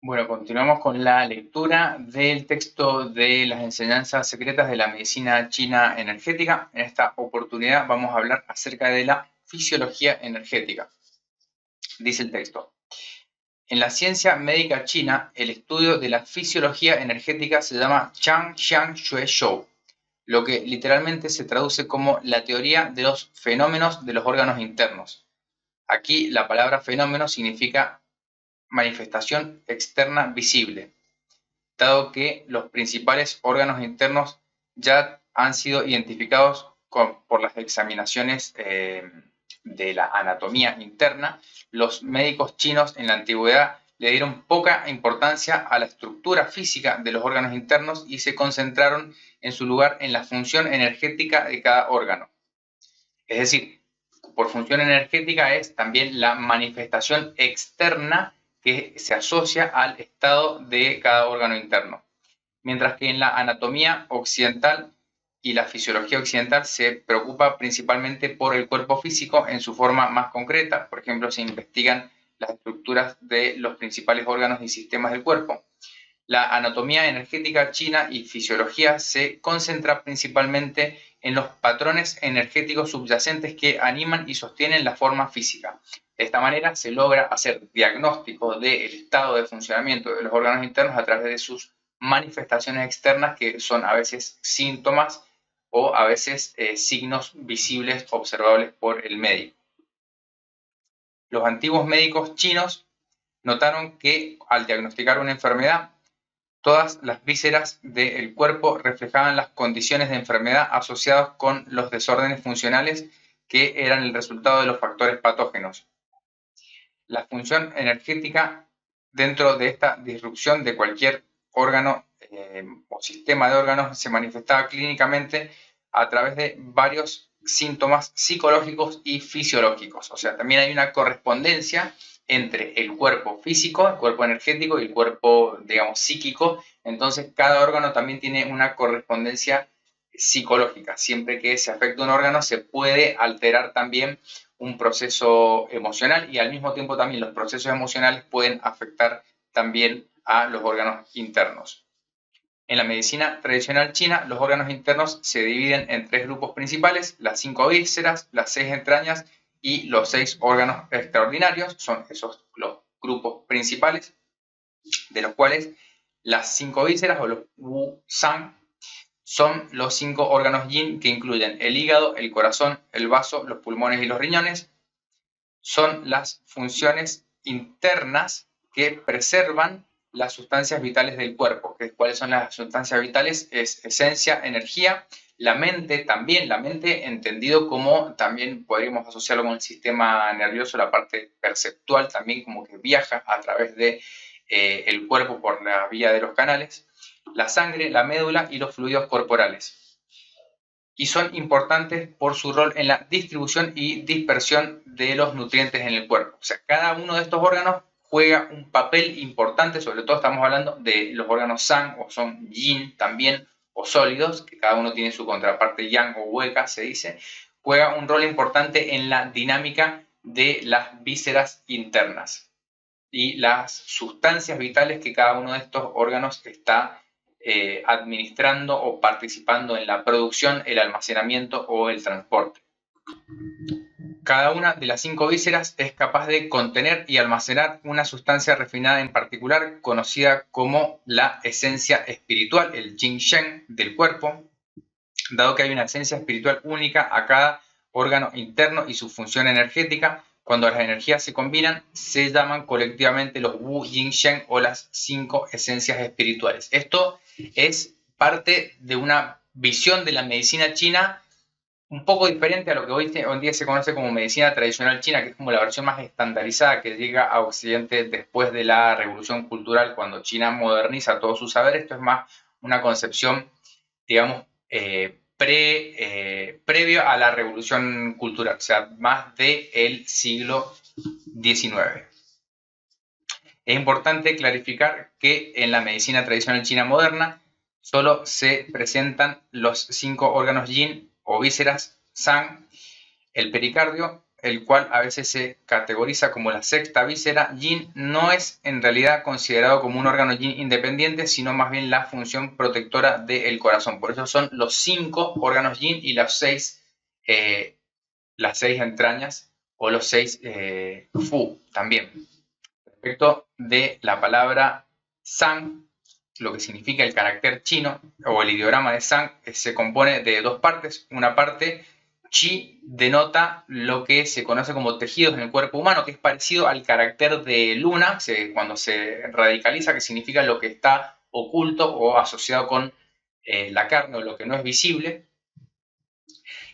Bueno, continuamos con la lectura del texto de las enseñanzas secretas de la medicina china energética. En esta oportunidad vamos a hablar acerca de la fisiología energética. Dice el texto: en la ciencia médica china, el estudio de la fisiología energética se llama Changxiang Xue Shou, lo que literalmente se traduce como la teoría de los fenómenos de los órganos internos. Aquí la palabra fenómeno significa manifestación externa visible, dado que los principales órganos internos ya han sido identificados por las examinaciones de la anatomía interna. Los médicos chinos en la antigüedad le dieron poca importancia a la estructura física de los órganos internos y se concentraron en su lugar en la función energética de cada órgano. Es decir, por función energética es también la manifestación externa que se asocia al estado de cada órgano interno. Mientras que en la anatomía occidental y la fisiología occidental se preocupa principalmente por el cuerpo físico en su forma más concreta. Por ejemplo, se investigan las estructuras de los principales órganos y sistemas del cuerpo. La anatomía energética china y fisiología se concentra principalmente en los patrones energéticos subyacentes que animan y sostienen la forma física. De esta manera se logra hacer diagnóstico del estado de funcionamiento de los órganos internos a través de sus manifestaciones externas, que son a veces síntomas o a veces signos visibles observables por el médico. Los antiguos médicos chinos notaron que al diagnosticar una enfermedad, todas las vísceras del cuerpo reflejaban las condiciones de enfermedad asociadas con los desórdenes funcionales que eran el resultado de los factores patógenos. La función energética dentro de esta disrupción de cualquier órgano o sistema de órganos se manifestaba clínicamente a través de varios síntomas psicológicos y fisiológicos. O sea, también hay una correspondencia entre el cuerpo físico, el cuerpo energético y el cuerpo, digamos, psíquico. Entonces, cada órgano también tiene una correspondencia psicológica. Siempre que se afecta un órgano, se puede alterar también un proceso emocional, y al mismo tiempo también los procesos emocionales pueden afectar también a los órganos internos. En la medicina tradicional china, los órganos internos se dividen en tres grupos principales: las 5 vísceras, las 6 entrañas y los 6 órganos extraordinarios. Son esos los grupos principales, de los cuales las 5 vísceras o los Wu San son los 5 órganos yin, que incluyen el hígado, el corazón, el vaso, los pulmones y los riñones. Son las funciones internas que preservan las sustancias vitales del cuerpo. ¿Cuáles son las sustancias vitales? Es esencia, energía. La mente también, la mente entendido como, también podríamos asociarlo con el sistema nervioso, la parte perceptual también, como que viaja a través de el cuerpo por la vía de los canales. La sangre, la médula y los fluidos corporales, y son importantes por su rol en la distribución y dispersión de los nutrientes en el cuerpo. O sea, cada uno de estos órganos juega un papel importante. Sobre todo estamos hablando de los órganos San, o son yin también, o sólidos, que cada uno tiene su contraparte yang o hueca, se dice. Juega un rol importante en la dinámica de las vísceras internas y las sustancias vitales que cada uno de estos órganos está administrando o participando en la producción, el almacenamiento o el transporte. Cada una de las 5 vísceras es capaz de contener y almacenar una sustancia refinada en particular, conocida como la esencia espiritual, el Jing Shen del cuerpo. Dado que hay una esencia espiritual única a cada órgano interno y su función energética, cuando las energías se combinan, se llaman colectivamente los Wu Jing Shen, o las 5 esencias espirituales. Esto es parte de una visión de la medicina china un poco diferente a lo que hoy en día se conoce como medicina tradicional china, que es como la versión más estandarizada que llega a Occidente después de la Revolución Cultural, cuando China moderniza todo su saber. Esto es más una concepción, digamos, previo a la Revolución Cultural, o sea, más del siglo XIX. Es importante clarificar que en la medicina tradicional china moderna solo se presentan los 5 órganos yin o vísceras San, el pericardio, el cual a veces se categoriza como la sexta víscera, yin no es en realidad considerado como un órgano yin independiente, sino más bien la función protectora del corazón. Por eso son los 5 órganos yin y las 6 entrañas o los 6 fu también. Respecto de la palabra San, lo que significa el carácter chino o el ideograma de San, se compone de 2 partes. Una parte, chi, denota lo que se conoce como tejidos en el cuerpo humano, que es parecido al carácter de luna, cuando se radicaliza, que significa lo que está oculto o asociado con la carne o lo que no es visible.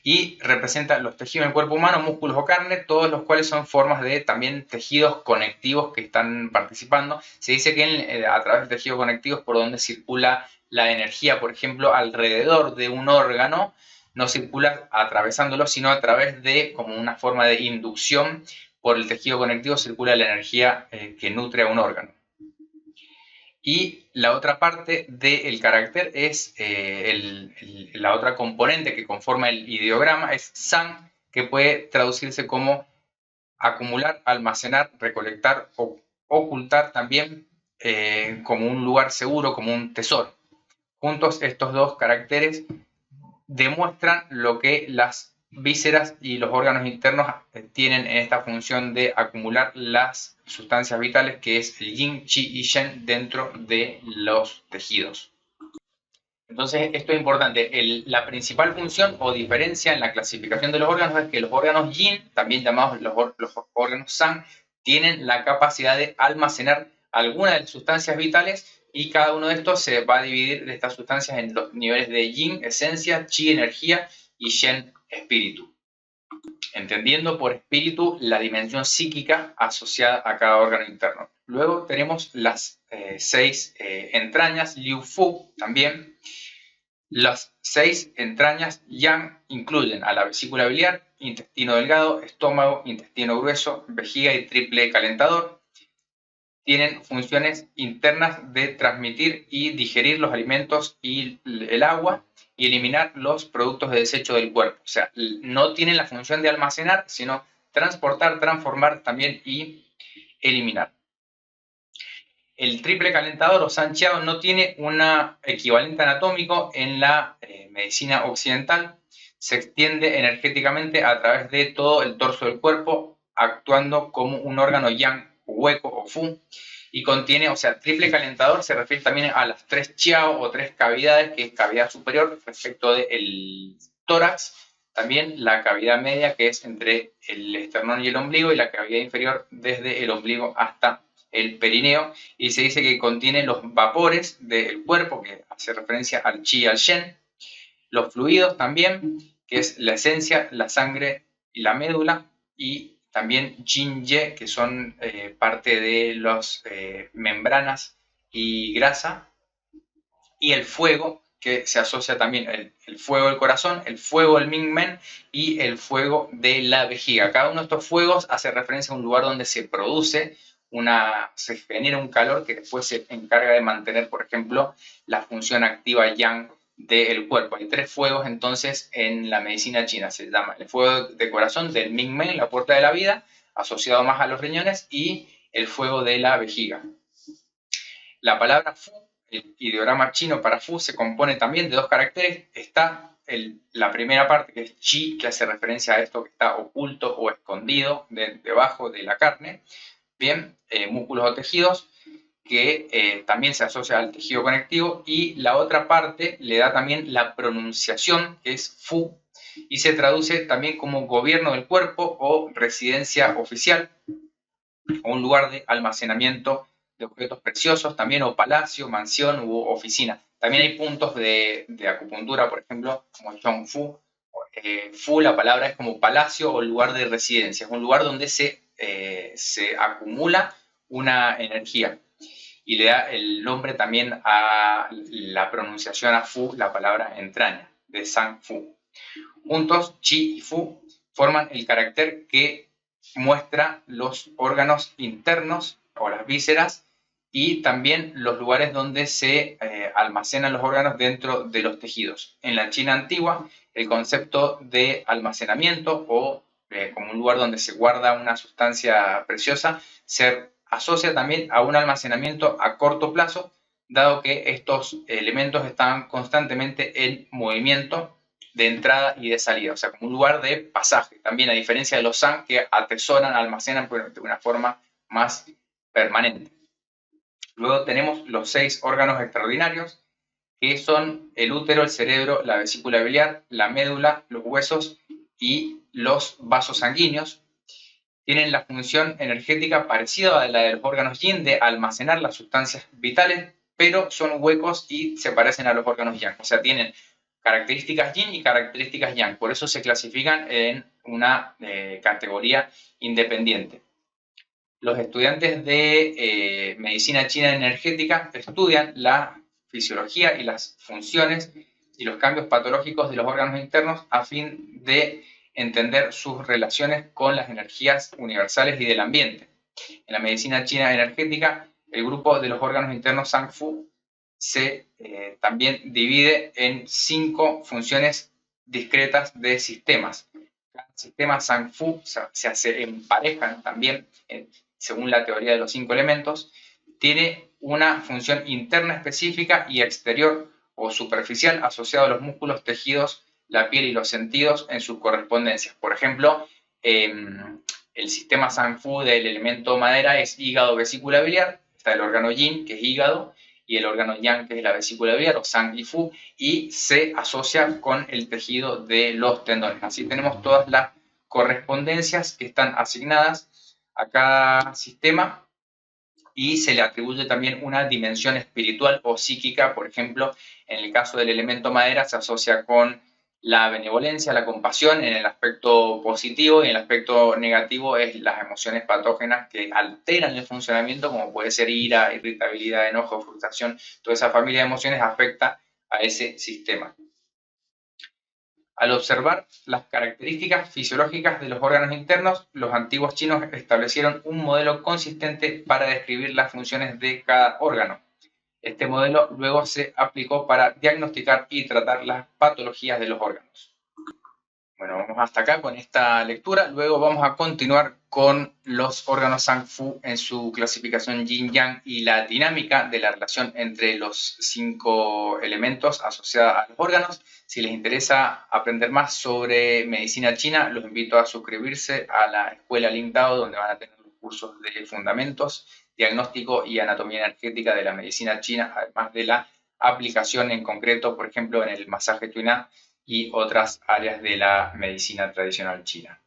Y representa los tejidos del cuerpo humano, músculos o carne, todos los cuales son formas de también tejidos conectivos que están participando. Se dice que a través de tejidos conectivos por donde circula la energía, por ejemplo, alrededor de un órgano, no circula atravesándolo, sino a través de, como una forma de inducción, por el tejido conectivo circula la energía que nutre a un órgano. Y la otra parte del carácter es la otra componente que conforma el ideograma, es san, que puede traducirse como acumular, almacenar, recolectar o ocultar también, como un lugar seguro, como un tesoro. Juntos estos 2 caracteres demuestran lo que las vísceras y los órganos internos tienen en esta función de acumular las sustancias vitales, que es el yin, chi y shen dentro de los tejidos. Entonces, esto es importante. La principal función o diferencia en la clasificación de los órganos es que los órganos yin, también llamados los órganos san, tienen la capacidad de almacenar algunas de las sustancias vitales, y cada uno de estos se va a dividir de estas sustancias en los niveles de yin, esencia, chi, energía, y shen, espíritu. Entendiendo por espíritu la dimensión psíquica asociada a cada órgano interno. Luego tenemos las 6 entrañas, Liu Fu también. Las 6 entrañas yang incluyen a la vesícula biliar, intestino delgado, estómago, intestino grueso, vejiga y triple calentador. Tienen funciones internas de transmitir y digerir los alimentos y el agua y eliminar los productos de desecho del cuerpo. O sea, no tienen la función de almacenar, sino transportar, transformar también y eliminar. El triple calentador o San Chiao no tiene un equivalente anatómico en la medicina occidental. Se extiende energéticamente a través de todo el torso del cuerpo, actuando como un órgano yang, hueco o fu, y contiene, o sea, triple calentador se refiere también a las 3 chiao o 3 cavidades, que es cavidad superior respecto del tórax, también la cavidad media, que es entre el esternón y el ombligo, y la cavidad inferior desde el ombligo hasta el perineo, y se dice que contiene los vapores del cuerpo, que hace referencia al chi y al shen, los fluidos también, que es la esencia, la sangre y la médula, y también yin ye, que son parte de las membranas y grasa, y el fuego, que se asocia también el fuego del corazón, el fuego del Ming Men y el fuego de la vejiga. Cada uno de estos fuegos hace referencia a un lugar donde se produce se genera un calor que después se encarga de mantener, por ejemplo, la función activa yang del cuerpo. Hay 3 fuegos entonces en la medicina china. Se llama el fuego de corazón del Ming Men, la puerta de la vida, asociado más a los riñones, y el fuego de la vejiga. La palabra fu, el ideograma chino para fu, se compone también de 2 caracteres. Está la primera parte, que es chi, que hace referencia a esto que está oculto o escondido debajo de la carne. Bien, músculos o tejidos, que también se asocia al tejido conectivo, y la otra parte le da también la pronunciación, que es fu, y se traduce también como gobierno del cuerpo o residencia oficial, o un lugar de almacenamiento de objetos preciosos también, o palacio, mansión u oficina. También hay puntos de acupuntura, por ejemplo, como Zhongfu. Fu, la palabra es como palacio o lugar de residencia, es un lugar donde se acumula una energía, y le da el nombre también a la pronunciación a fu, la palabra entraña, de San Fu. Juntos, chi y fu forman el carácter que muestra los órganos internos o las vísceras, y también los lugares donde se almacenan los órganos dentro de los tejidos. En la China antigua, el concepto de almacenamiento o como un lugar donde se guarda una sustancia preciosa, se asocia también a un almacenamiento a corto plazo, dado que estos elementos están constantemente en movimiento de entrada y de salida, o sea, como un lugar de pasaje. También, a diferencia de los SAN, que atesoran, almacenan de una forma más permanente. Luego tenemos los 6 órganos extraordinarios, que son el útero, el cerebro, la vesícula biliar, la médula, los huesos y los vasos sanguíneos. Tienen la función energética parecida a la de los órganos yin de almacenar las sustancias vitales, pero son huecos y se parecen a los órganos yang. O sea, tienen características yin y características yang. Por eso se clasifican en una categoría independiente. Los estudiantes de medicina china energética estudian la fisiología y las funciones y los cambios patológicos de los órganos internos a fin de entender sus relaciones con las energías universales y del ambiente. En la medicina china energética, el grupo de los órganos internos Zangfu se también divide en 5 funciones discretas de sistemas. Cada sistema Zangfu se emparejan también, según la teoría de los 5 elementos, tiene una función interna específica y exterior o superficial asociada a los músculos, tejidos, la piel y los sentidos en sus correspondencias. Por ejemplo, el sistema Zangfu del elemento madera es hígado, vesícula biliar, está el órgano yin, que es hígado, y el órgano yang, que es la vesícula biliar, o Zang y Fu, y se asocia con el tejido de los tendones. Así tenemos todas las correspondencias que están asignadas a cada sistema y se le atribuye también una dimensión espiritual o psíquica. Por ejemplo, en el caso del elemento madera se asocia con la benevolencia, la compasión en el aspecto positivo, y en el aspecto negativo es las emociones patógenas que alteran el funcionamiento, como puede ser ira, irritabilidad, enojo, frustración. Toda esa familia de emociones afecta a ese sistema. Al observar las características fisiológicas de los órganos internos, los antiguos chinos establecieron un modelo consistente para describir las funciones de cada órgano. Este modelo luego se aplicó para diagnosticar y tratar las patologías de los órganos. Bueno, vamos hasta acá con esta lectura. Luego vamos a continuar con los órganos Zangfu en su clasificación yin-yang y la dinámica de la relación entre los 5 elementos asociados a los órganos. Si les interesa aprender más sobre medicina china, los invito a suscribirse a la escuela Lingdao, donde van a tener los cursos de fundamentos, diagnóstico y anatomía energética de la medicina china, además de la aplicación en concreto, por ejemplo, en el masaje tuina y otras áreas de la medicina tradicional china.